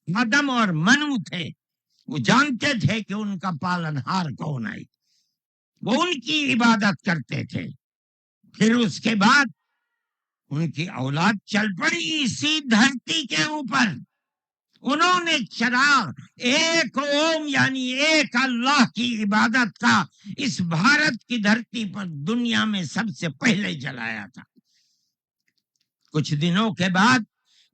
آدم اور منو تھے، وہ جانتے تھے کہ ان کا پالنہار کون ہے، وہ ان کی عبادت کرتے تھے۔ پھر اس کے بعد ان کی اولاد چل پڑی اسی دھرتی کے اوپر، انہوں نے چراغ ایک اوم یعنی ایک اللہ کی عبادت کا اس بھارت کی دھرتی پر دنیا میں سب سے پہلے جلایا تھا۔ کچھ دنوں کے بعد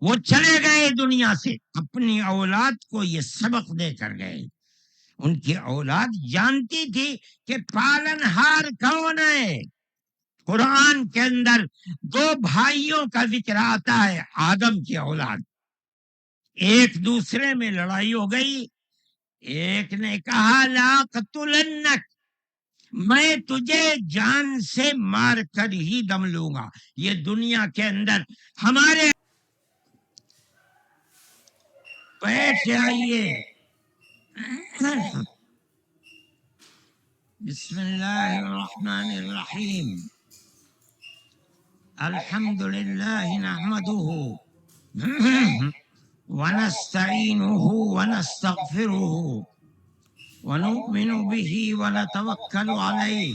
وہ چلے گئے دنیا سے، اپنی اولاد کو یہ سبق دے کر گئے۔ ان کی اولاد جانتی تھی کہ پالنہار کون ہے۔ قرآن کے اندر دو بھائیوں کا ذکر آتا ہے، آدم کی اولاد، ایک دوسرے میں لڑائی ہو گئی، ایک نے کہا لا قتلنک، میں تجھے جان سے مار کر ہی دم لوں گا۔ یہ دنیا کے اندر ہمارے بیٹھ آئیے، بسم اللہ الرحمن الرحیم، الحمد للہ نحمده ونستعینه ونستغفره ونؤمن به ونتوکل علیہ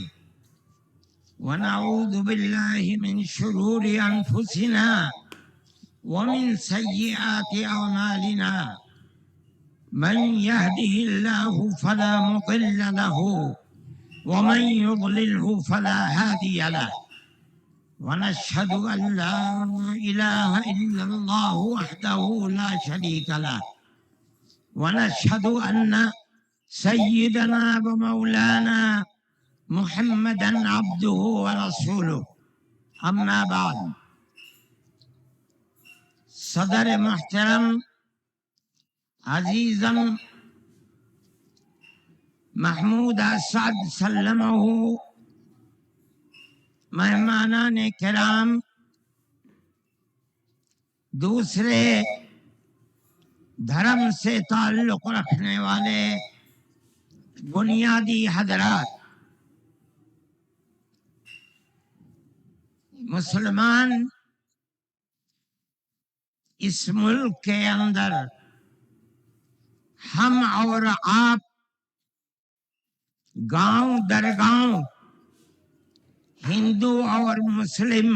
ونعوذ باللہ من شرور انفسنا ومن سیئات اعمالنا، من يهده الله فلا مضل له ومن يضلله فلا هادي له، ونشهد أن لا إله إلا الله وحده لا شريك له، ونشهد أن سيدنا ومولانا محمدا عبده ورسوله، أما بعد۔ صدر محترم، عزیزم محمود اسعد سلمہ، مہمانان کرام، دوسرے دھرم سے تعلق رکھنے والے بنیادی حضرات، مسلمان اس ملک کے اندر ہم اور آپ گاؤں در گاؤں، ہندو اور مسلم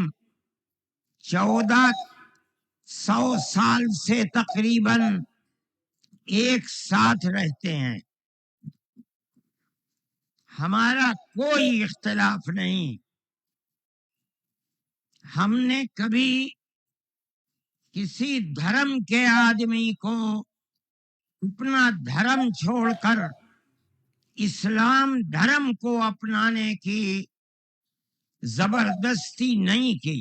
1400 سال سے تقریباً ایک ساتھ رہتے ہیں، ہمارا کوئی اختلاف نہیں۔ ہم نے کبھی کسی دھرم کے آدمی کو اپنا دھرم چھوڑ کر اسلام دھرم کو اپنانے کی زبردستی نہیں کی۔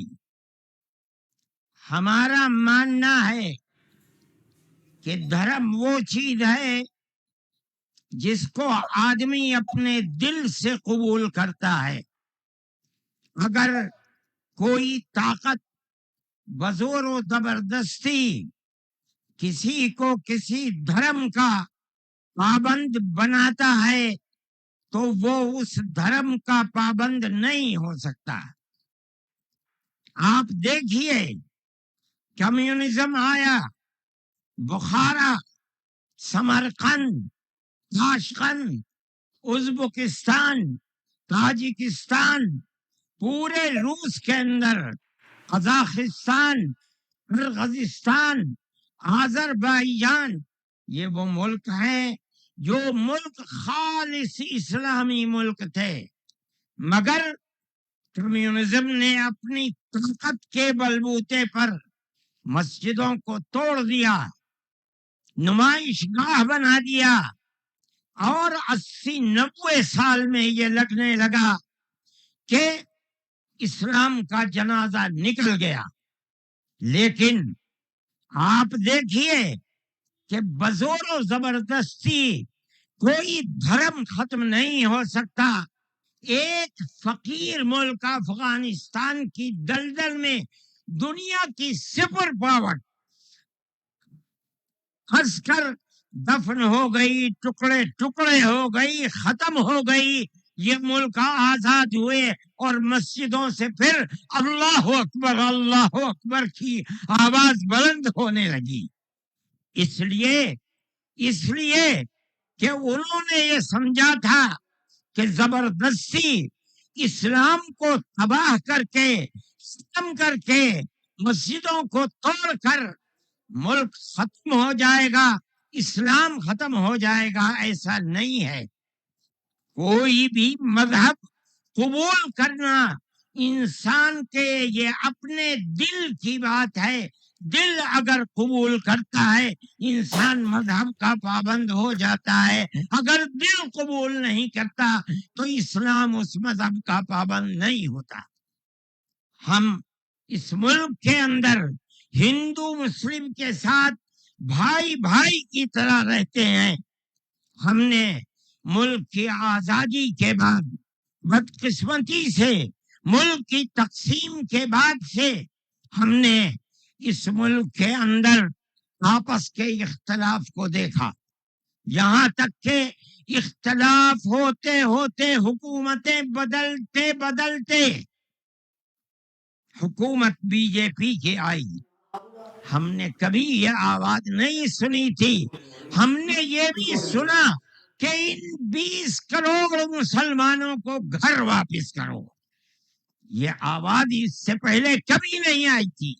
ہمارا ماننا ہے کہ دھرم وہ چیز ہے جس کو آدمی اپنے دل سے قبول کرتا ہے۔ اگر کوئی طاقت بزور و زبردستی کسی کو کسی دھرم کا پابند بناتا ہے تو وہ اس دھرم کا پابند نہیں ہو سکتا۔ آپ دیکھیے، کمیونزم آیا، بخارا، سمرقند، تاشقند، ازبکستان، تاجکستان، پورے روس کے اندر، قزاقستان، قرغیزستان، آذربائیجان، یہ وہ ملک ہیں جو ملک خالص اسلامی ملک تھے، مگر کمیونزم نے اپنی طاقت کے بلبوتے پر مسجدوں کو توڑ دیا، نمائش گاہ بنا دیا، اور 80-90 سال میں یہ لگنے لگا کہ اسلام کا جنازہ نکل گیا۔ لیکن آپ دیکھیے کہ بزور و زبردستی کوئی دھرم ختم نہیں ہو سکتا۔ ایک فقیر ملک افغانستان کی دلدل میں دنیا کی سپر پاور پھنس کر دفن ہو گئی، ٹکڑے ٹکڑے ہو گئی، ختم ہو گئی۔ یہ ملک آزاد ہوئے اور مسجدوں سے پھر اللہ اکبر کی آواز بلند ہونے لگی۔ اس لیے کہ انہوں نے یہ سمجھا تھا کہ زبردستی اسلام کو تباہ کر کے ختم کر کے مسجدوں کو توڑ کر ملک ختم ہو جائے گا، اسلام ختم ہو جائے گا۔ ایسا نہیں ہے۔ کوئی بھی مذہب قبول کرنا انسان کے یہ اپنے دل کی بات ہے۔ دل اگر قبول کرتا ہے انسان مذہب کا پابند ہو جاتا ہے، اگر دل قبول نہیں کرتا تو اسلام اس مذہب کا پابند نہیں ہوتا۔ ہم اس ملک کے اندر ہندو مسلم کے ساتھ بھائی بھائی کی طرح رہتے ہیں۔ ہم نے ملک کی آزادی کے بعد بدقسمتی سے ملک کی تقسیم کے بعد سے ہم نے اس ملک کے اندر آپس کے اختلاف کو دیکھا، یہاں تک کہ اختلاف ہوتے ہوتے حکومتیں بدلتے بدلتے حکومت بی جے پی کی آئی۔ ہم نے کبھی یہ آواز نہیں سنی تھی۔ ہم نے یہ بھی سنا کہ ان 20 کروڑ مسلمانوں کو گھر واپس کرو۔ یہ آواز اس سے پہلے کبھی نہیں آئی تھی۔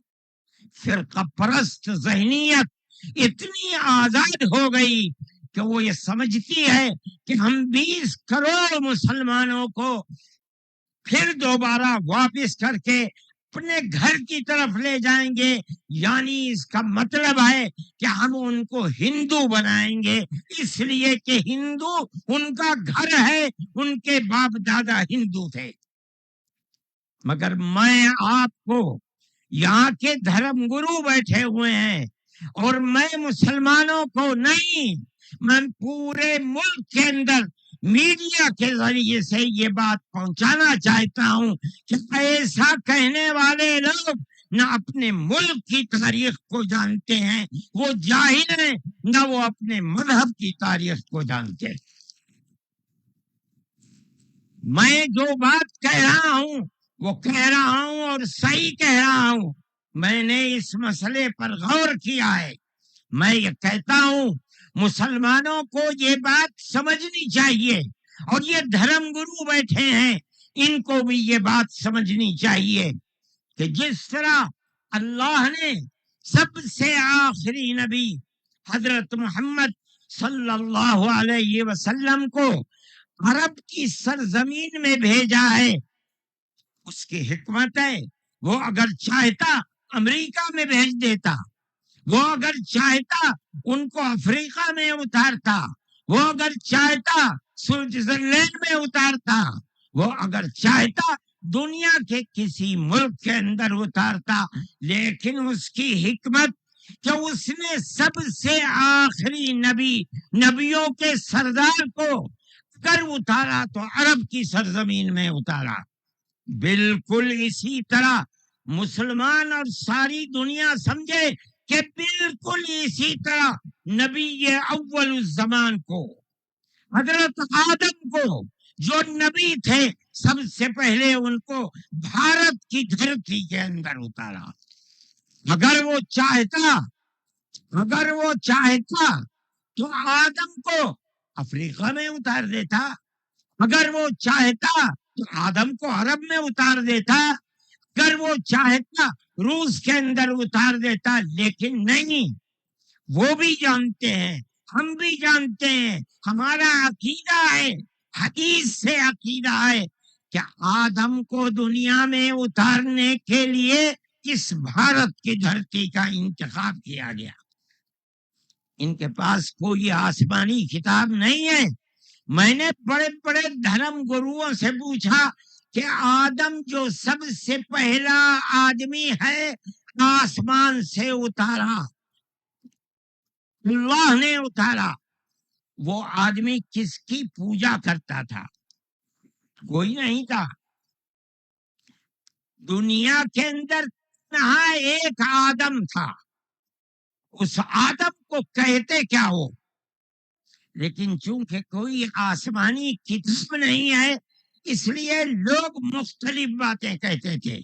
فرقہ پرست ذہنیت اتنی آزاد ہو گئی کہ وہ یہ سمجھتی ہے کہ ہم 20 کروڑ مسلمانوں کو پھر دوبارہ واپس کر کے اپنے گھر کی طرف لے جائیں گے، یعنی اس کا مطلب ہے کہ ہم ان کو ہندو بنائیں گے، اس لیے کہ ہندو ان کا گھر ہے، ان کے باپ دادا ہندو تھے۔ مگر میں آپ کو یہاں کے دھرم گرو بیٹھے ہوئے ہیں اور میں مسلمانوں کو نہیں، میں پورے ملک کے اندر میڈیا کے ذریعے سے یہ بات پہنچانا چاہتا ہوں کہ ایسا کہنے والے لوگ نہ اپنے ملک کی تاریخ کو جانتے ہیں، وہ جاہل ہیں، نہ وہ اپنے مذہب کی تاریخ کو جانتے ہیں۔ میں جو بات کہہ رہا ہوں وہ کہہ رہا ہوں اور صحیح کہہ رہا ہوں۔ میں نے اس مسئلے پر غور کیا ہے۔ میں یہ کہتا ہوں مسلمانوں کو یہ بات سمجھنی چاہیے، اور یہ دھرم گرو بیٹھے ہیں ان کو بھی یہ بات سمجھنی چاہیے کہ جس طرح اللہ نے سب سے آخری نبی حضرت محمد صلی اللہ علیہ وسلم کو عرب کی سرزمین میں بھیجا ہے، اس کی حکمت ہے۔ وہ اگر چاہتا امریکہ میں بھیج دیتا، وہ اگر چاہتا ان کو افریقہ میں اتارتا، وہ اگر چاہتا سوئٹزرلینڈ میں اتارتا، وہ اگر چاہتا دنیا کے کسی ملک کے اندر اتارتا، لیکن اس کی حکمت کہ اس نے سب سے آخری نبیوں کے سردار کو اگر اتارا تو عرب کی سرزمین میں اتارا۔ بالکل اسی طرح مسلمان اور ساری دنیا سمجھے کہ بالکل اسی طرح نبی اول الزمان کو، حضرت آدم کو جو نبی تھے، سب سے پہلے ان کو بھارت کی دھرتی کے اندر اتارا۔ اگر وہ چاہتا تو آدم کو افریقہ میں اتار دیتا، اگر وہ چاہتا تو آدم کو عرب میں اتار دیتا، اگر وہ چاہتا روس کے اندر اتار دیتا، لیکن نہیں۔ وہ بھی جانتے ہیں، ہم بھی جانتے ہیں، ہمارا عقیدہ ہے، حدیث سے عقیدہ ہے کہ آدم کو دنیا میں اتارنے کے لیے اس بھارت کی دھرتی کا انتخاب کیا گیا۔ ان کے پاس کوئی آسمانی کتاب نہیں ہے۔ میں نے بڑے بڑے دھرم گروؤں سے پوچھا کہ آدم جو سب سے پہلا آدمی ہے آسمان سے اتارا، اللہ نے اتارا، وہ آدمی کس کی پوجا کرتا تھا؟ کوئی نہیں تھا۔ دنیا کے اندر یہاں ایک آدم تھا، اس آدم کو کہتے کیا ہو؟ لیکن چونکہ کوئی آسمانی کتاب نہیں ہے اس لیے لوگ مختلف باتیں کہتے تھے،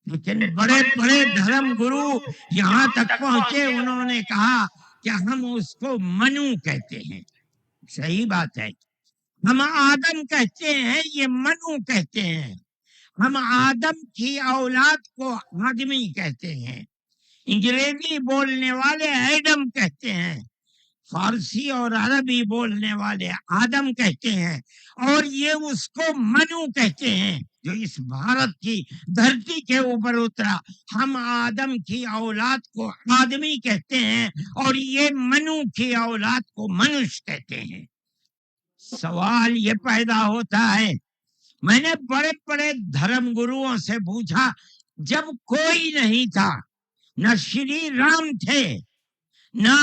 لیکن بڑے بڑے دھرم گرو یہاں تک پہنچے، انہوں نے کہا کہ ہم اس کو منو کہتے ہیں. صحیح بات ہے. ہم آدم کہتے ہیں، یہ منو کہتے ہیں. ہم آدم کی اولاد کو آدمی کہتے ہیں. انگریزی بولنے والے ایڈم کہتے ہیں، فارسی اور عربی بولنے والے آدم کہتے ہیں، اور یہ اس کو منو کہتے ہیں جو اس بھارت کی دھرتی کے اوپر اترا. ہم آدم کی اولاد کو آدمی کہتے ہیں اور یہ منو کی اولاد کو منش کہتے ہیں. سوال یہ پیدا ہوتا ہے، میں نے بڑے بڑے دھرم گروؤں سے پوچھا، جب کوئی نہیں تھا، نہ شری رام تھے، نہ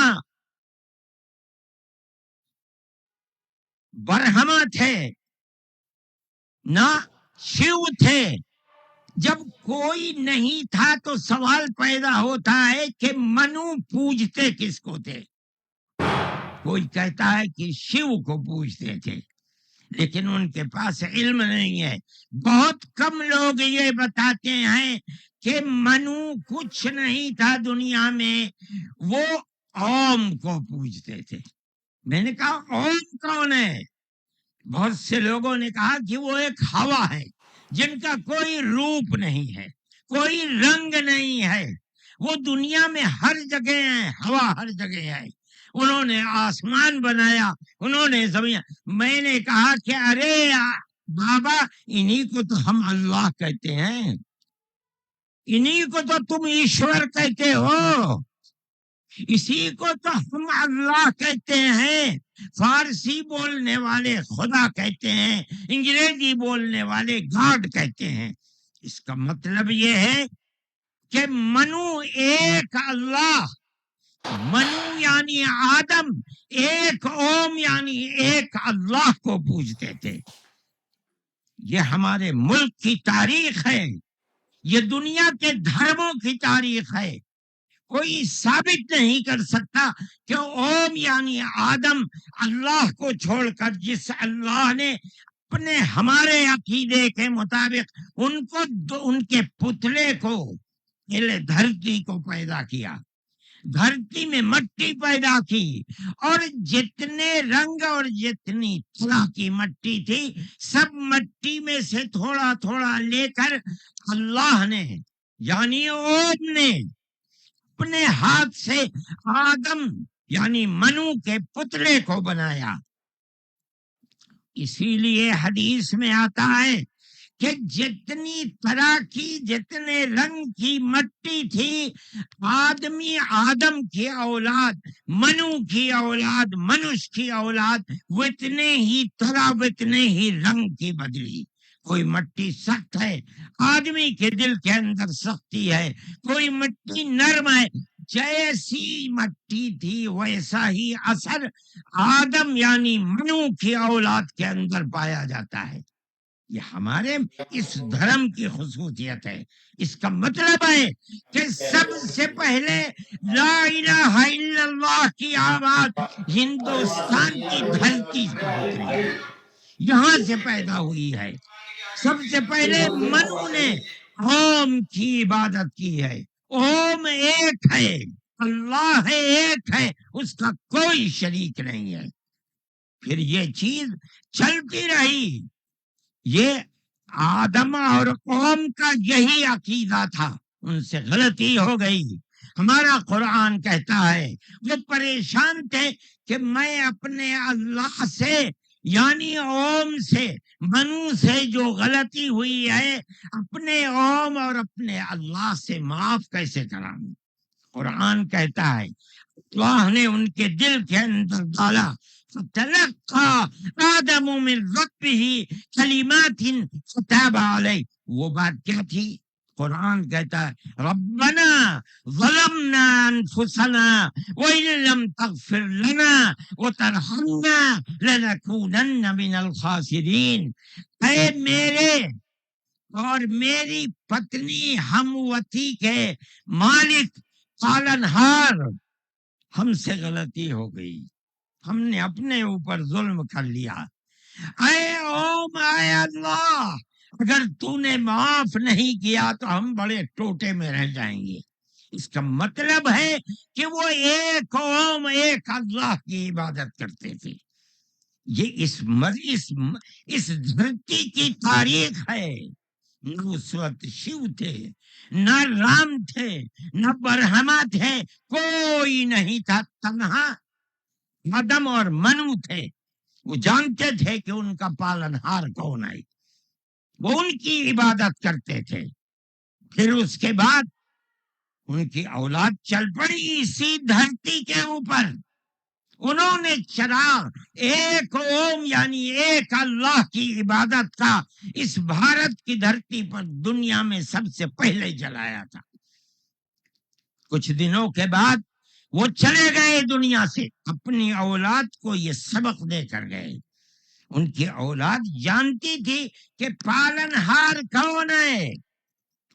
برہما تھے، نہ شیو تھے، جب کوئی نہیں تھا تو سوال پیدا ہوتا ہے کہ منو پوجتے کس کو تھے؟ کوئی کہتا ہے کہ شیو کو پوجتے تھے، لیکن ان کے پاس علم نہیں ہے. بہت کم لوگ یہ بتاتے ہیں کہ منو کچھ نہیں تھا دنیا میں، وہ اوم کو پوجتے تھے. میں نے کہا اوم کون ہے؟ بہت سے لوگوں نے کہا کہ وہ ایک ہوا ہے جن کا کوئی روپ نہیں ہے، کوئی رنگ نہیں ہے، وہ دنیا میں ہر جگہ ہے، ہوا ہر جگہ ہے. انہوں نے آسمان بنایا، انہوں نے زمین. میں نے کہا کہ ارے بابا، انہی کو تو ہم اللہ کہتے ہیں، انہی کو تو تم ایشور کہتے ہو، اسی کو تو ہم اللہ کہتے ہیں. فارسی بولنے والے خدا کہتے ہیں، انگریزی بولنے والے گاڈ کہتے ہیں. اس کا مطلب یہ ہے کہ منو ایک اللہ، منو یعنی آدم، ایک اوم یعنی ایک اللہ کو پوجتے تھے. یہ ہمارے ملک کی تاریخ ہے، یہ دنیا کے دھرموں کی تاریخ ہے. کوئی ثابت نہیں کر سکتا کہ اوم یعنی آدم اللہ کو چھوڑ کر جس اللہ نے اپنے ہمارے عقیدے کے مطابق ان کے پتلے کو، دھرتی کو پیدا کیا، دھرتی میں مٹی پیدا کی، اور جتنے رنگ اور جتنی طرح کی مٹی تھی، سب مٹی میں سے تھوڑا تھوڑا لے کر اللہ نے یعنی اوم نے اپنے ہاتھ سے آدم یعنی منو کے پتلے کو بنایا. اسی لیے حدیث میں آتا ہے کہ جتنی طرح کی، جتنے رنگ کی مٹی تھی، آدم کی اولاد، منو کی اولاد، منش کی اولاد اتنے ہی طرح، اتنے ہی رنگ کی بدلی. کوئی مٹی سخت ہے، آدمی کے دل کے اندر سختی ہے. کوئی مٹی نرم ہے، جیسی مٹی تھی ویسا ہی اثر آدم یعنی منو کی اولاد کے اندر پایا جاتا ہے. یہ ہمارے اس دھرم کی خصوصیت ہے. اس کا مطلب ہے کہ سب سے پہلے لا الہ الا اللہ کی آواز ہندوستان کی دھرتی پر اتری، یہاں سے پیدا ہوئی ہے. سب سے پہلے منو نے اوم کی عبادت کی ہے. اوم ایک ہے، اللہ ہے، ایک ہے، اس کا کوئی شریک نہیں ہے. پھر یہ چیز چلتی رہی. یہ آدم اور قوم کا یہی عقیدہ تھا، ان سے غلطی ہو گئی. ہمارا قرآن کہتا ہے وہ پریشان تھے کہ میں اپنے اللہ سے یعنی اوم سے، منو سے جو غلطی ہوئی ہے، اپنے اوم اور اپنے اللہ سے معاف کیسے کراؤں. قرآن کہتا ہے اللہ نے ان کے دل کے اندر ڈالا، فَتَلَقَّى آدَمُ مِن رَبِّهِ كَلِمَاتٍ فَتَابَ عَلَيْهِ. وہ بات کیا تھی؟ قرآن کہتا ہے ربنا ظلمنا انفسنا وَإِن لَّمْ تَغْفِرْ لَنَا وَتَرْحَمْنَا لَنَكُونَنَّ مِنَ الْخَاسِرِينَ. اے میرے اور میری پتنی ہم وطی کے مالک، پالنہار، ہم سے غلطی ہو گئی، ہم نے اپنے اوپر ظلم کر لیا. اے اوم، اے اللہ، اگر تو نے معاف نہیں کیا تو ہم بڑے ٹوٹے میں رہ جائیں گے. اس کا مطلب ہے کہ وہ ایک قوم ایک اللہ کی عبادت کرتے تھے. یہ اس دھرتی کی تاریخ ہے. نہ اس وقت شیو تھے، نہ رام تھے، نہ برہما تھے، کوئی نہیں تھا، تنہا آدم اور منو تھے. وہ جانتے تھے کہ ان کا پالنہار کون ہے، وہ ان کی عبادت کرتے تھے. پھر اس کے بعد ان کی اولاد چل پڑی اسی دھرتی کے اوپر. انہوں نے چراغ ایک اوم یعنی ایک اللہ کی عبادت کا اس بھارت کی دھرتی پر دنیا میں سب سے پہلے جلایا تھا. کچھ دنوں کے بعد وہ چلے گئے دنیا سے، اپنی اولاد کو یہ سبق دے کر گئے. ان کی اولاد جانتی تھی کہ پالنہار کون ہے.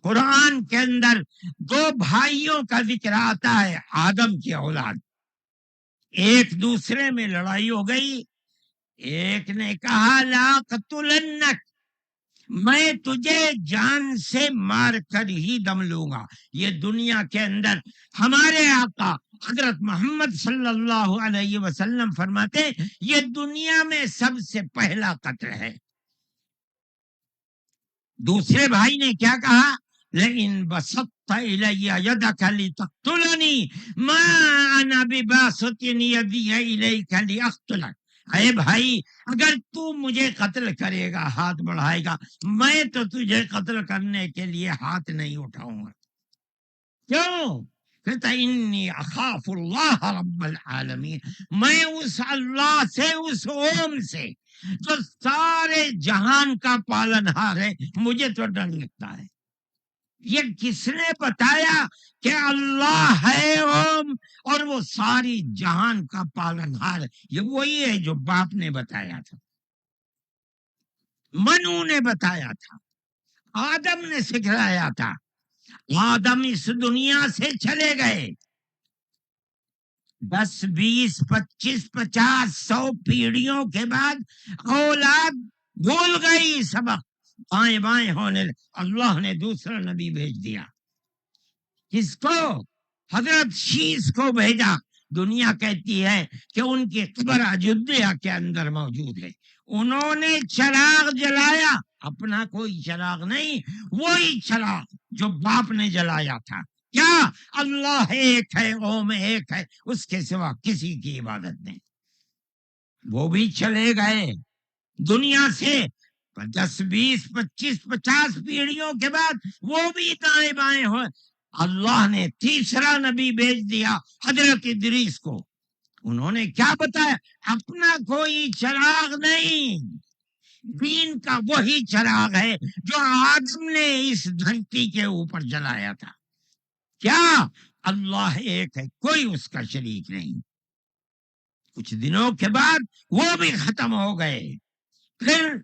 قرآن کے اندر دو بھائیوں کا ذکر آتا ہے، آدم کی اولاد. ایک دوسرے میں لڑائی ہو گئی. ایک نے کہا لا قتلنک، میں تجھے جان سے مار کر ہی دم لوں گا. یہ دنیا کے اندر ہمارے آقا حضرت محمد صلی اللہ علیہ وسلم فرماتے یہ دنیا میں سب سے پہلا قتل ہے. دوسرے بھائی نے کیا کہا؟ لئن بسطت الی یدک لتقتلنی ما انا بباسط یدی الیک لاقتلک. اے بھائی، اگر تو مجھے قتل کرے گا، ہاتھ بڑھائے گا، میں تو تجھے قتل کرنے کے لیے ہاتھ نہیں اٹھاؤں گا. کیوں؟ کہتا انی اخاف اللہ رب العالمین، میں اس اللہ سے، اس اوم سے جو سارے جہان کا پالنہار ہے، مجھے تو ڈر لگتا ہے. یہ کس نے بتایا کہ اللہ ہے اوم اور وہ ساری جہان کا پالنہار ہے؟ یہ وہی ہے جو باپ نے بتایا تھا، منو نے بتایا تھا، آدم نے سکھلایا تھا. آدم اس دنیا سے چلے گئے، 10 20 25 50 100 پیڑھیوں کے بعد اولاد بھول گئی سبق، بائیں بائیں ہونے. اللہ نے دوسرا نبی بھیج دیا. کس کو؟ حضرت شیس کو بھیجا. دنیا کہتی ہے کہ ان کی قبر اجودھیا کے اندر موجود ہے. انہوں نے چراغ جلایا، اپنا کوئی چراغ نہیں، وہی چراغ جو باپ نے جلایا تھا. کیا؟ اللہ ایک ہے، اوم ایک ہے، اس کے سوا کسی کی عبادت نہیں. وہ بھی چلے گئے دنیا سے 10 20 25 50 پیڑھیوں کے بعد، وہ بھی دائیں بائیں ہوئے. اللہ نے تیسرا نبی بھیج دیا حضرت ادریس کو. انہوں نے کیا بتایا؟ اپنا کوئی چراغ نہیں، دین کا وہی چراغ ہے جو آدم نے اس دھرتی کے اوپر جلایا تھا. کیا؟ اللہ ایک ہے، کوئی اس کا شریک نہیں. کچھ دنوں کے بعد وہ بھی ختم ہو گئے. پھر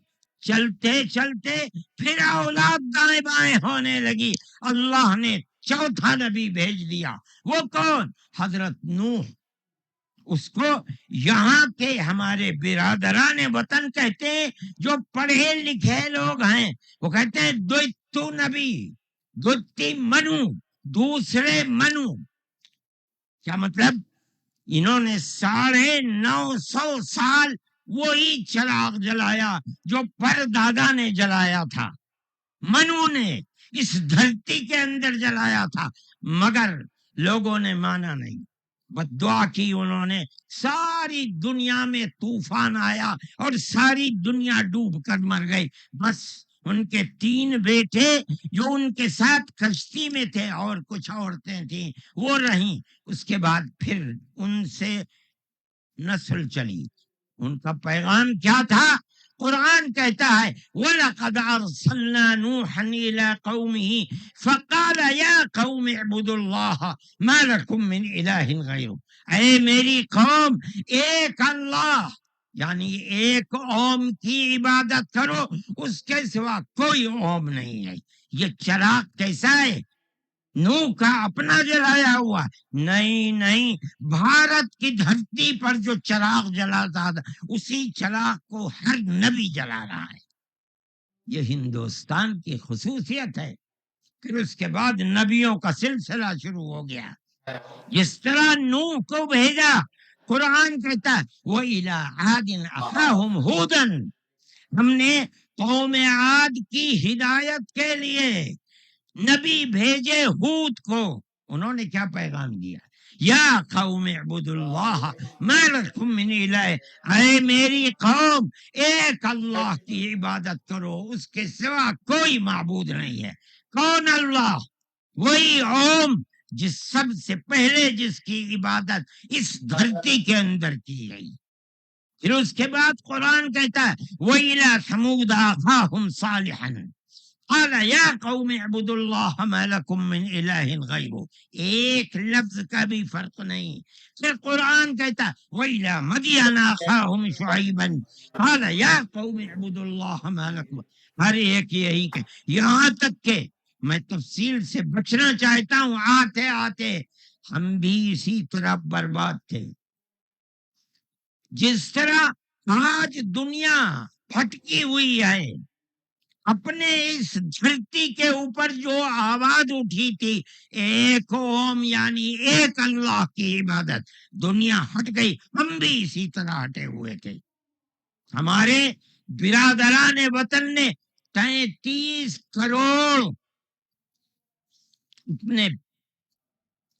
چلتے چلتے پھر اولاد دائیں بائیں ہونے لگی. اللہ نے چوتھا نبی بھیج دیا. وہ کون؟ حضرت نوح. اس کو یہاں کے ہمارے برادران وطن کہتے ہیں، جو پڑھے لکھے لوگ ہیں وہ کہتے ہیں دوتو نبی، دوتی منو، دوسرے منو. کیا مطلب؟ انہوں نے 950 سال وہی چراغ جلایا جو پردادا نے جلایا تھا، منو نے اس دھرتی کے اندر جلایا تھا، مگر لوگوں نے مانا نہیں. بس دعا کی انہوں نے، ساری دنیا میں طوفان آیا اور ساری دنیا ڈوب کر مر گئی. بس ان کے 3 بیٹے جو ان کے ساتھ کشتی میں تھے اور کچھ عورتیں تھیں وہ رہیں. اس کے بعد پھر ان سے نسل چلی. ان کا پیغام کیا تھا؟ قرآن کہتا ہے وَلَقَدْ أَرْسَلْنَا نُوحًا إِلَىٰ قَوْمِهِ فَقَالَ يَا قَوْمِ اعْبُدُوا اللَّهَ مَا لَكُم مِّنْ إِلَٰهٍ غَيْرُهُ. اے میری قوم، ایک اللہ یعنی ایک اوم کی عبادت کرو، اس کے سوا کوئی اوم نہیں ہے. یہ چراغ کیسا ہے؟ نوح کا اپنا جلایا ہوا؟ نہیں، بھارت کی دھرتی پر جو چراغ جلاتا تھا اسی چراغ کو ہر نبی جلا رہا ہے. یہ ہندوستان کی خصوصیت ہے. پھر اس کے بعد نبیوں کا سلسلہ شروع ہو گیا. جس طرح نوح کو بھیجا، قرآن کہتا ہے وَإِلَىٰ عَادٍ أَخَاهُمْ هُودًا، ہم نے قوم عاد کی ہدایت کے لیے نبی بھیجے ہود کو. انہوں نے کیا پیغام دیا؟ یا قوم اعبدوا اللہ ما لکم من الہ، اے میری قوم ایک اللہ کی عبادت کرو، اس کے سوا کوئی معبود نہیں ہے. کون اللہ؟ وہی قوم جس سب سے پہلے جس کی عبادت اس دھرتی کے اندر کی گئی. پھر اس کے بعد قرآن کہتا ہے وَإِلَىٰ ثَمُودَ أَخَاهُمْ صَالِحًا قَالَ يَا قَوْمِ اعْبُدُوا اللَّهَ مَا لَكُم مِّنْ إِلَٰهٍ غَيْرُهُ، ایک لفظ کا بھی فرق نہیں. پھر قرآن کہتا ہے وَإِلَىٰ مَدْيَنَ أَخَاهُمْ شُعَيْبًا قَالَ يَا قَوْمِ اعْبُدُوا اللَّهَ مَا لَكُم، ہر ایک یہی کہ یہاں تک کہ میں تفصیل سے بچنا چاہتا ہوں، آتے آتے ہم بھی اسی طرح برباد تھے. جس طرح آج دنیا پھٹکی ہوئی ہے، اپنے اس دھرتی کے اوپر جو آواز اٹھی تھی ایک قوم یعنی ایک اللہ کی عبادت، دنیا ہٹ گئی، ہم بھی اسی طرح ہٹے ہوئے تھے. ہمارے برادران وطن نے 33 کروڑ اپنے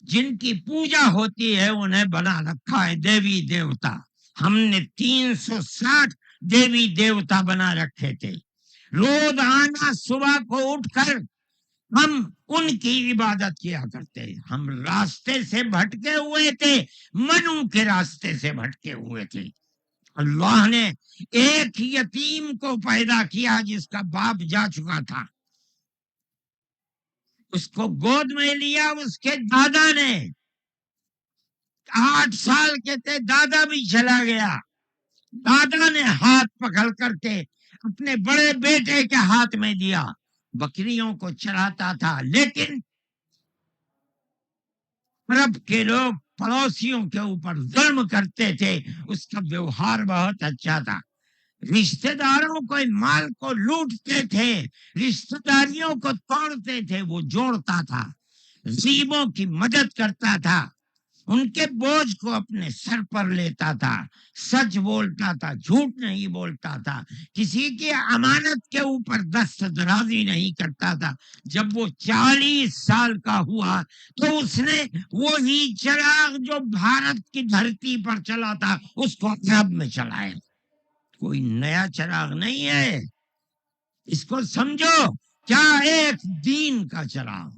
جن کی پوجا ہوتی ہے انہیں بنا رکھا ہے دیوی دیوتا. ہم نے 360 دیوی دیوتا بنا رکھے تھے. روز آنا صبح کو اٹھ کر ہم ان کی عبادت کیا کرتے. ہم راستے سے بھٹکے ہوئے تھے، منو کے راستے سے بھٹکے ہوئے تھے. اللہ نے ایک یتیم کو پیدا کیا جس کا باپ جا چکا تھا، اس کو گود میں لیا. اس کے دادا نے 8 سال کے تھے، دادا بھی چلا گیا. دادا نے ہاتھ پکڑ کر کے اپنے بڑے بیٹے کے ہاتھ میں دیا، بکریوں کو چراتا تھا. لیکن عرب کے لوگ پڑوسیوں کے اوپر ظلم کرتے تھے، اس کا ویوہار بہت اچھا تھا. رشتہ داروں کو مال کو لوٹتے تھے، رشتہ داریوں کو توڑتے تھے، وہ جوڑتا تھا، غریبوں کی مدد کرتا تھا، ان کے بوجھ کو اپنے سر پر لیتا تھا، سچ بولتا تھا، جھوٹ نہیں بولتا تھا، کسی کی امانت کے اوپر دست درازی نہیں کرتا تھا. جب وہ 40 سال کا ہوا تو اس نے وہی چراغ جو بھارت کی دھرتی پر چلا تھا اس کو عرب میں چلایا. کوئی نیا چراغ نہیں ہے، اس کو سمجھو. کیا ایک دین کا چراغ،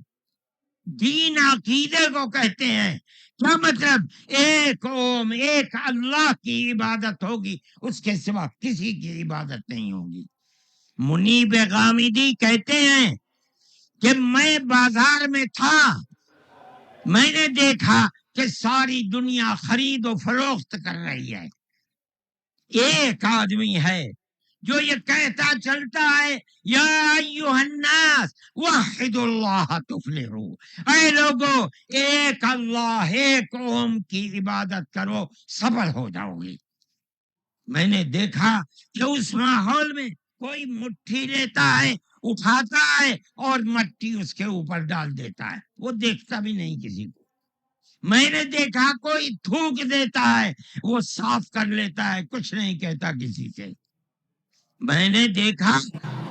دین عقیدے کو کہتے ہیں. کیا مطلب؟ ایک قوم ایک اللہ کی عبادت ہوگی، اس کے سوا کسی کی عبادت نہیں ہوگی. منیب غامدی کہتے ہیں کہ میں بازار میں تھا، میں نے دیکھا کہ ساری دنیا خرید و فروخت کر رہی ہے. ایک آدمی ہے جو یہ کہتا چلتا ہے یا ایھا الناس وحدوا اللہ تفلحوا، اے لوگو ایک اللہ ایک قوم کی عبادت کرو سفل ہو جاؤ گی. میں نے دیکھا کہ اس ماحول میں کوئی مٹھی لیتا ہے، اٹھاتا ہے اور مٹی اس کے اوپر ڈال دیتا ہے، وہ دیکھتا بھی نہیں کسی کو. میں نے دیکھا کوئی تھوک دیتا ہے، وہ صاف کر لیتا ہے، کچھ نہیں کہتا کسی سے. میں نے دیکھا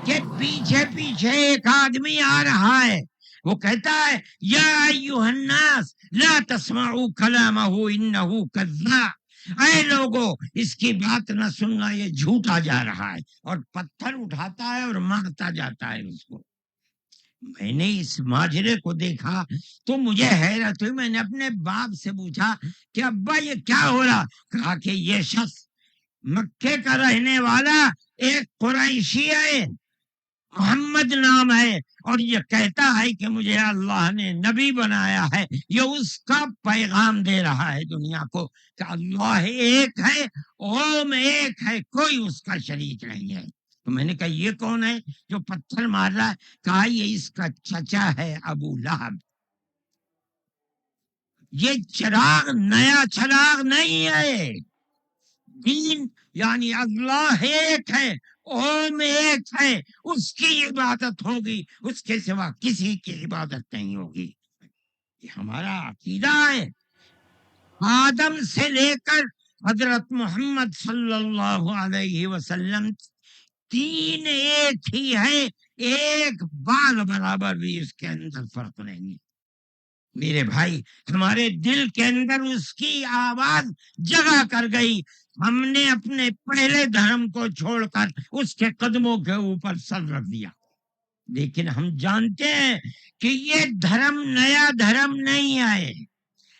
کہ پیچھے پیچھے ایک آدمی آ رہا ہے، وہ کہتا ہے یا ایھا الناس لا تسمعوا کلامہ انہ کذاب، اے لوگو اس کی بات نہ سننا، یہ جھوٹا جا رہا ہے. اور پتھر اٹھاتا ہے اور مارتا جاتا ہے اس کو. میں نے اس ماجرے کو دیکھا تو مجھے حیرت ہوئی. میں نے اپنے باپ سے پوچھا کہ ابا یہ کیا ہو رہا؟ کہا کہ یہ شخص مکے کا رہنے والا ایک قریشی ہے، محمد نام ہے، اور یہ کہتا ہے کہ مجھے اللہ نے نبی بنایا ہے. یہ اس کا پیغام دے رہا ہے دنیا کو کہ اللہ ایک ہے، اوم ایک ہے، کوئی اس کا شریک نہیں ہے. تو میں نے کہا یہ کون ہے جو پتھر مار رہا ہے؟ کہا یہ اس کا چچا ہے ابو لہب. یہ چراغ نیا چراغ نہیں ہے. دین یعنی اللہ ایک ہے، اوم ایک ہے، اس کی عبادت ہوگی، اس کے سوا کسی کی عبادت نہیں ہوگی۔ یہ ہمارا عقیدہ ہے۔ آدم سے لے کر حضرت محمد صلی اللہ علیہ وسلم تین ایک ہی ہے، ایک بال برابر بھی اس کے اندر فرق نہیں ہے۔ میرے بھائی، ہمارے دل کے اندر اس کی آواز جگہ کر گئی، ہم نے اپنے پہلے دھرم کو چھوڑ کر اس کے قدموں کے اوپر سر رکھ دیا۔ لیکن ہم جانتے ہیں کہ یہ دھرم نیا دھرم نہیں ہے۔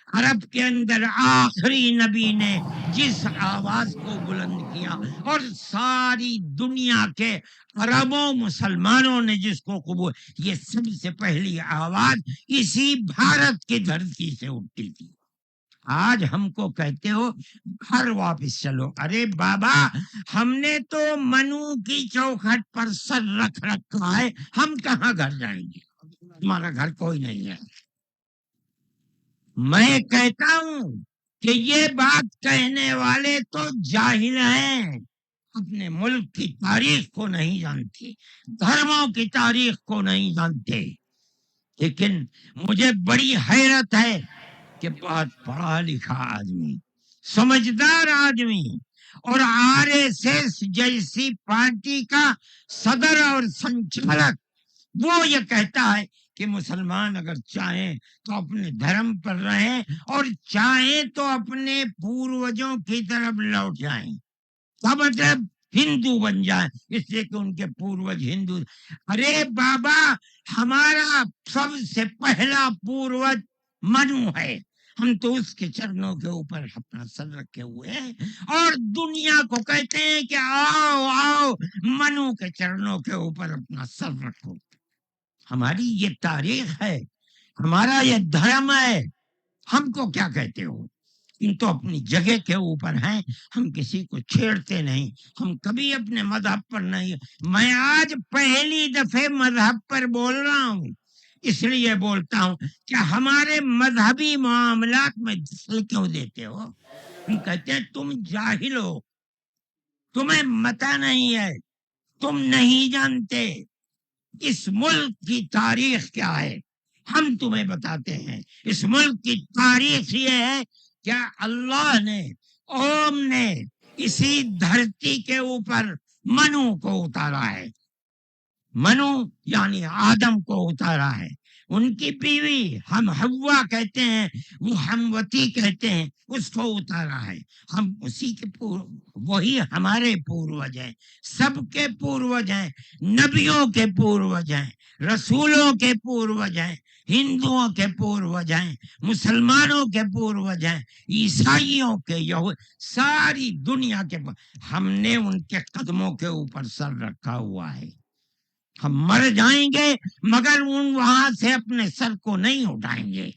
عرب کے اندر آخری نبی نے جس آواز کو بلند کیا اور ساری دنیا کے عربوں مسلمانوں نے جس کو قبول، یہ سب سے پہلی آواز اسی بھارت کی دھرتی سے اٹھتی تھی۔ آج ہم کو کہتے ہو گھر واپس چلو، ارے بابا، ہم نے تو منو کی چوکھٹ پر سر رکھ رکھا ہے، ہم کہاں گھر جائیں گے؟ ہمارا گھر کوئی نہیں ہے۔ میں کہتا ہوں کہ یہ بات کہنے والے تو جاہل ہیں، اپنے ملک کی تاریخ کو نہیں جانتے، دھرموں کی تاریخ کو نہیں جانتے۔ لیکن مجھے بڑی حیرت ہے کہ بہت پڑھا لکھا آدمی، سمجھدار آدمی اور RSS جیسی پارٹی کا صدر اور سنچالک وہ یہ کہتا ہے کہ مسلمان اگر چاہیں تو اپنے دھرم پر رہیں اور چاہیں تو اپنے پوروجوں کی طرف لوٹ جائیں، کا مطلب ہندو بن جائیں، اس لیے کہ ان کے پوروج ہندو۔ ارے بابا، ہمارا سب سے پہلا پوروج منو ہے، ہم تو اس کے چرنوں کے اوپر اپنا سر رکھے ہوئے ہیں اور دنیا کو کہتے ہیں کہ آؤ آؤ منو کے چرنوں کے اوپر اپنا سر رکھو۔ ہماری یہ تاریخ ہے، ہمارا یہ دھرم ہے، ہم کو کیا کہتے ہو؟ ان تو اپنی جگہ کے اوپر ہیں، ہم کسی کو چھیڑتے نہیں، ہم کبھی اپنے مذہب پر نہیں۔ میں آج پہلی دفعہ مذہب پر بول رہا ہوں، اس لیے بولتا ہوں کہ ہمارے مذہبی معاملات میں دخل کیوں دیتے ہو؟ ہم کہتے ہیں تم جاہل ہو، تمہیں متا نہیں ہے، تم نہیں جانتے اس ملک کی تاریخ کیا ہے۔ ہم تمہیں بتاتے ہیں، اس ملک کی تاریخ یہ ہے کہ اللہ نے، اوم نے اسی دھرتی کے اوپر منو کو اتارا ہے۔ منو یعنی آدم کو اتارا ہے، ان کی بیوی ہم حوا کہتے ہیں، وہ ہموتی کہتے ہیں، اس کو اتارا ہے۔ ہم اسی کے وہی ہمارے پوروج ہیں، سب کے پوروج ہیں، نبیوں کے پوروج ہیں، رسولوں کے پوروج ہیں، ہندوؤں کے پوروج ہیں، مسلمانوں کے پوروج ہیں، عیسائیوں کے، ساری دنیا کے ہم نے ان کے قدموں کے اوپر سر رکھا ہوا ہے۔ ہم مر جائیں گے مگر وہاں سے اپنے سر کو نہیں اٹھائیں گے۔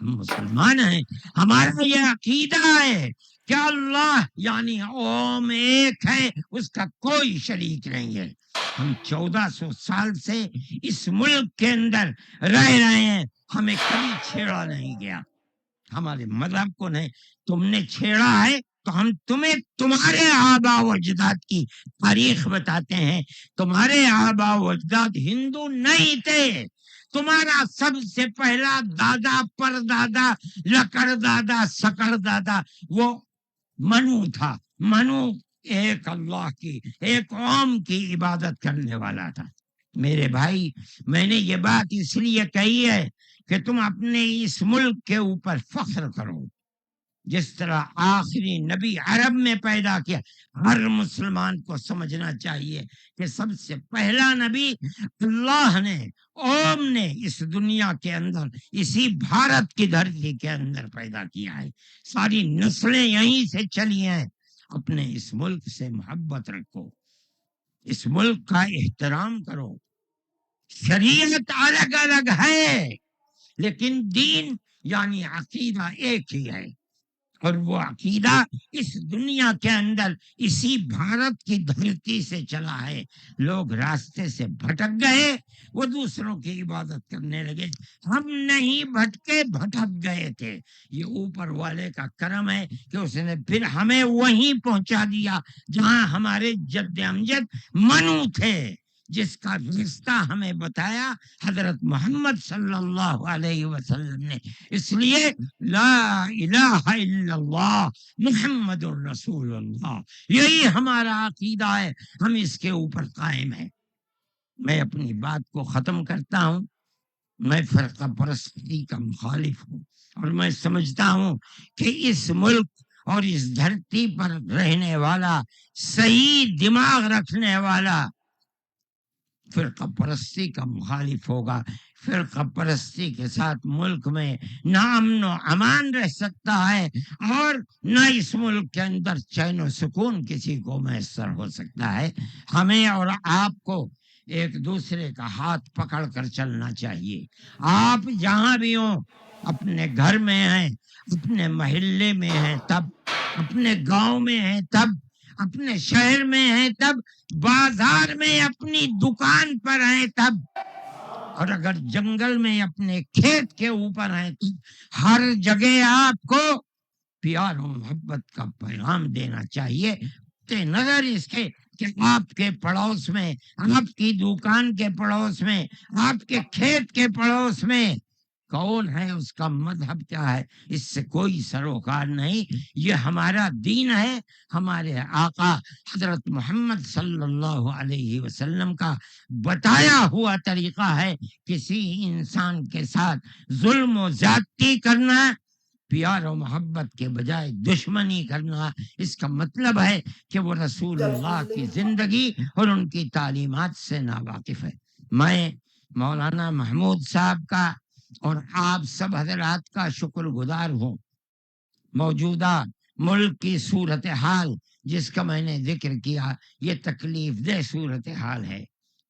ہم مسلمان ہیں، ہمارا یہ عقیدہ ہے کہ اللہ یعنی اوم ایک ہے، اس کا کوئی شریک نہیں ہے۔ ہم 1400 سال سے اس ملک کے اندر رہ رہے ہیں، ہمیں کبھی چھیڑا نہیں گیا، ہمارے مذہب کو نہیں۔ تم نے چھیڑا ہے تو ہم تمہیں تمہارے آباء و اجداد کی تاریخ بتاتے ہیں۔ تمہارے آباء و اجداد ہندو نہیں تھے، تمہارا سب سے پہلا دادا پر دادا لکڑ دادا سکڑ دادا وہ منو تھا۔ منو ایک اللہ کی، ایک اوم کی عبادت کرنے والا تھا۔ میرے بھائی، میں نے یہ بات اس لیے کہی ہے کہ تم اپنے اس ملک کے اوپر فخر کرو۔ جس طرح آخری نبی عرب میں پیدا کیا، ہر مسلمان کو سمجھنا چاہیے کہ سب سے پہلا نبی اللہ نے، اوم نے اس دنیا کے اندر اسی بھارت کی دھرتی کے اندر پیدا کیا ہے۔ ساری نسلیں یہیں سے چلی ہیں۔ اپنے اس ملک سے محبت رکھو، اس ملک کا احترام کرو۔ شریعت الگ الگ ہے لیکن دین یعنی عقیدہ ایک ہی ہے۔ اور وہ عقیدہ اس دنیا کے اندر اسی بھارت کی دھرتی سے چلا ہے۔ لوگ راستے سے بھٹک گئے، وہ دوسروں کی عبادت کرنے لگے، ہم نہیں بھٹکے، بھٹک گئے تھے۔ یہ اوپر والے کا کرم ہے کہ اس نے پھر ہمیں وہیں پہنچا دیا جہاں ہمارے جد امجد منو تھے، جس کا رشتہ ہمیں بتایا حضرت محمد صلی اللہ علیہ وسلم نے۔ اس لیے لا الہ الا اللہ محمد الرسول اللہ، یہی ہمارا عقیدہ ہے، ہم اس کے اوپر قائم ہیں۔ میں اپنی بات کو ختم کرتا ہوں۔ میں فرقہ پرستی کا مخالف ہوں، اور میں سمجھتا ہوں کہ اس ملک اور اس دھرتی پر رہنے والا، صحیح دماغ رکھنے والا فرقہ پرستی کا مخالف ہوگا۔ فرقہ پرستی کے ساتھ ملک میں نہ امن و امان رہ سکتا ہے، اور نہ اس ملک کے اندر چین و سکون کسی کو میسر ہو سکتا ہے۔ ہمیں اور آپ کو ایک دوسرے کا ہاتھ پکڑ کر چلنا چاہیے۔ آپ جہاں بھی ہوں، اپنے گھر میں ہیں، اپنے محلے میں ہیں تب، اپنے گاؤں میں ہیں تب، اپنے شہر میں ہیں تب، بازار میں اپنی دکان پر ہیں تب، اور اگر جنگل میں اپنے کھیت کے اوپر ہیں تو ہر جگہ آپ کو پیار و محبت کا پیغام دینا چاہیے، نظر اس کے کہ آپ کے پڑوس میں، آپ کی دکان کے پڑوس میں، آپ کے کھیت کے پڑوس میں کون ہے، اس کا مذہب کیا ہے، اس سے کوئی سروکار نہیں۔ یہ ہمارا دین ہے، ہمارے آقا حضرت محمد صلی اللہ علیہ وسلم کا بتایا ہوا طریقہ ہے۔ کسی انسان کے ساتھ ظلم و زیادتی کرنا، پیار و محبت کے بجائے دشمنی کرنا، اس کا مطلب ہے کہ وہ رسول اللہ کی زندگی اور ان کی تعلیمات سے ناواقف ہے۔ میں مولانا محمود صاحب کا اور آپ سب حضرات کا شکر گزار ہوں۔ موجودہ ملک کی صورتحال جس کا میں نے ذکر کیا، یہ تکلیف دہ صورتحال ہے۔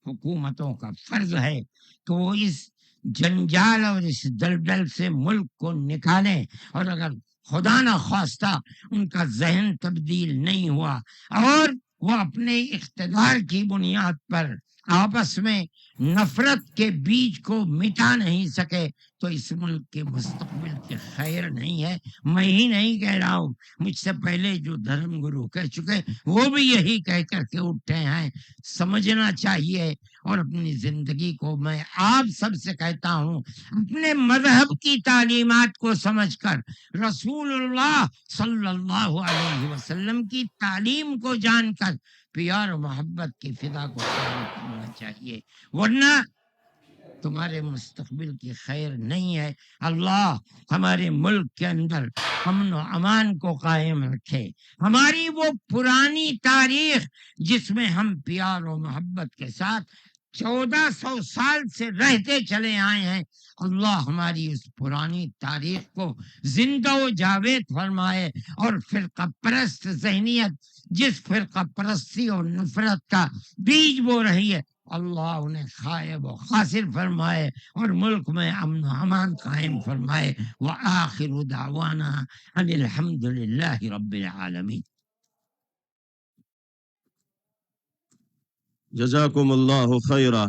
حکومتوں کا فرض ہے کہ وہ اس جنجال اور اس دلدل سے ملک کو نکالیں، اور اگر خدا نہ خواستہ ان کا ذہن تبدیل نہیں ہوا اور وہ اپنے اقتدار کی بنیاد پر آپس میں نفرت کے بیج کو مٹا نہیں سکے تو اس ملک کے مستقبل کی خیر نہیں ہے۔ میں ہی نہیں کہہ رہا ہوں، مجھ سے پہلے جو دھرم گرو کہہ چکے وہ بھی یہی کہہ کر کے اٹھے ہیں۔ سمجھنا چاہیے، اور اپنی زندگی کو میں آپ سب سے کہتا ہوں، اپنے مذہب کی تعلیمات کو سمجھ کر، رسول اللہ صلی اللہ علیہ وسلم کی تعلیم کو جان کر پیار و محبت کی فضا کو قائم کرنا چاہیے، ورنہ تمہارے مستقبل کی خیر نہیں ہے۔ اللہ ہمارے ملک کے اندر امن و امان کو قائم رکھے۔ ہماری وہ پرانی تاریخ جس میں ہم پیار و محبت کے ساتھ 1400 سال سے رہتے چلے آئے ہیں، اللہ ہماری اس پرانی تاریخ کو زندہ و جاوید فرمائے، اور فرقہ پرست ذہنیت جس فرقہ پرستی اور نفرت کا بیج بو رہی ہے، اللہ انہیں خائب و خاسر فرمائے، اور ملک میں امن و امان قائم فرمائے۔ وآخر دعوانا ان الحمد للہ رب العالمین۔ جزاکم اللہ خیرہ۔